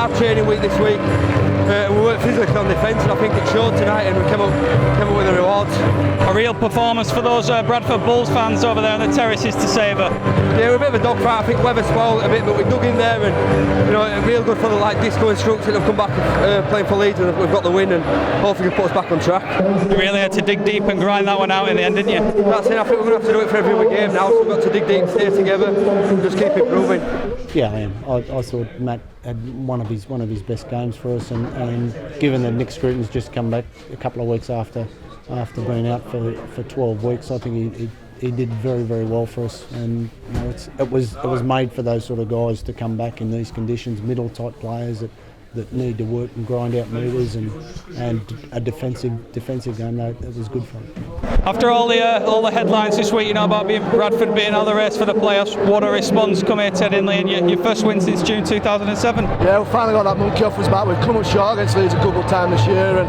hard training week this week. We worked physically on defence, and I think it showed tonight, and we came up with the rewards. A real performance for those Bradford Bulls fans over there on the terraces to savour. Yeah, we're a bit of a dogfight. I think weather spoiled it a bit, but we dug in there, and real good for the Disco and Strucks that have come back playing for Leeds, and we've got the win, and hopefully can put us back on track. You really had to dig deep and grind that one out in the end, didn't you? That's it. I think we're going to have to do it for every other game now, so we've got to dig deep, stay together, and just keep improving. Yeah, I am. I thought Matt had one of his best games for us, and given that Nick Scruton's just come back a couple of weeks after being out for 12 weeks, I think he did very, very well for us. And it was made for those sort of guys to come back in these conditions, middle type players that need to work and grind out metres, and a defensive game. That was good for him. After all the headlines this week, about Bradford being out of the race for the playoffs, what a response come here, Ted Inley, and your first win since June 2007. Yeah, we finally got that monkey off us back. We've come up short against Leeds a couple of times this year, and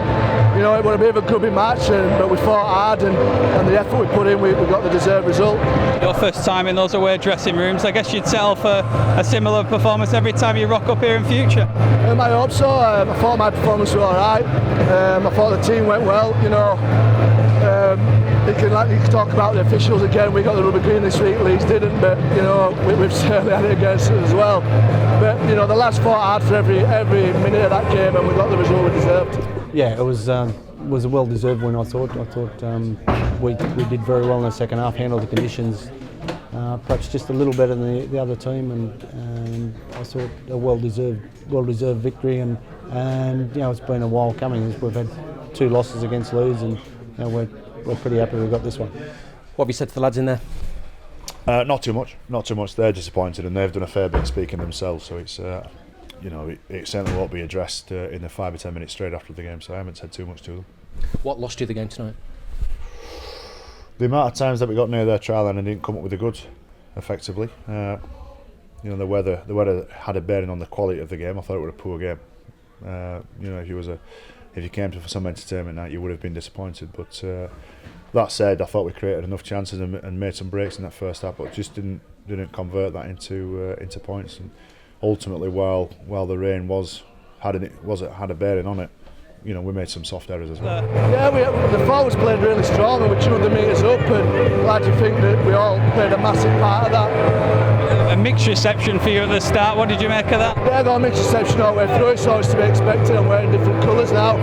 it was a bit of a grubby match, but we fought hard, and the effort we put in, we got the deserved result. Your first time in those away dressing rooms, I guess you'd settle for a similar performance every time you rock up here in future. I hope so. I thought my performance was alright. I thought the team went well. You can talk about the officials again. We got the rubber green this week, Leeds didn't, but we've certainly had it against us as well. But the lads fought hard for every minute of that game, and we got the result we deserved. Yeah, it was a well-deserved win. I thought we did very well in the second half, handled the conditions perhaps just a little better than the other team, and I thought a well-deserved victory. And it's been a while coming. We've had 2 losses against Leeds, and we're pretty happy we got this one. What have you said to the lads in there? Not too much. They're disappointed, and they've done a fair bit of speaking themselves. So it's it certainly won't be addressed in the 5 or 10 minutes straight after the game. So I haven't said too much to them. What lost you the game tonight? The amount of times that we got near their try line and didn't come up with the goods, effectively. The weather had a bearing on the quality of the game. I thought it was a poor game. If you came to some entertainment night, you would have been disappointed. But that said, I thought we created enough chances and made some breaks in that first half, but just didn't convert that into points. And ultimately, while the rain had a bearing on it, we made some soft errors as well. Yeah, the forwards played really strong, and we chewed the meters up, and glad to think that we all played a massive part of that. A mixed reception for you at the start. What did you make of that? Yeah, I got a mixed reception all the way through. It's always to be expected. I'm wearing different colours now,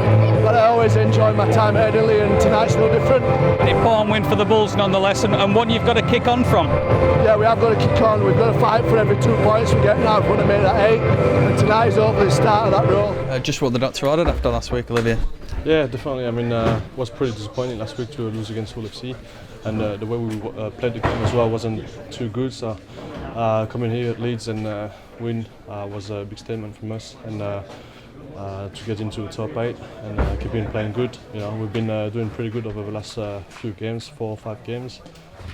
but I always enjoy my time at Italy, and tonight's no different. An important win for the Bulls nonetheless, and one you've got to kick on from. Yeah, we have got to kick on. We've got to fight for every 2 points we get now. We want to make that 8, and tonight is over the start of that roll. Just what the doctor ordered after last week, Olivier. Yeah, definitely. I mean, it was pretty disappointing last week to lose against Hull FC, and the way we played the game as well wasn't too good. So coming here at Leeds and win was a big statement from us, and to get into the top 8 and keep on playing good. We've been doing pretty good over the last few games, 4 or 5 games,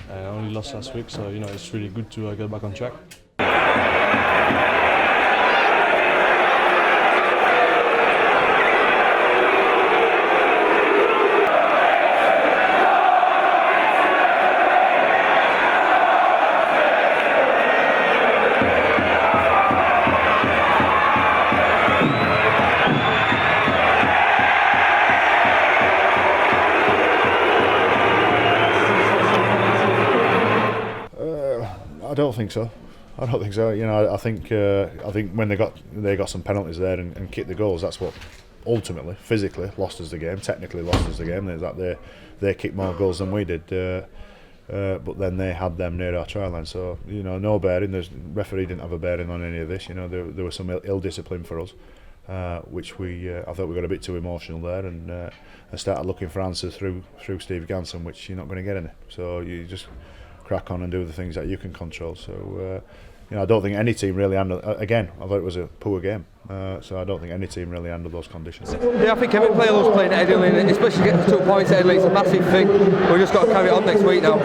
and only lost last week. So it's really good to get back on track. I don't think so. I think when they got some penalties there and kicked the goals, that's what ultimately, physically lost us the game. Technically lost us the game. Is that they kicked more goals than we did, but then they had them near our try line. So no bearing. The referee didn't have a bearing on any of this. There was some ill discipline for us, which I thought we got a bit too emotional there and started looking for answers through Steve Ganson, which you're not going to get any. So you just crack on and do the things that you can control. So I don't think any team really handled. Again, I thought it was a poor game. So I don't think any team really handled those conditions. Yeah, I think every player loves playing at Italy, and especially getting the 2 points at Italy. It's a massive thing. We've just got to carry it on next week now.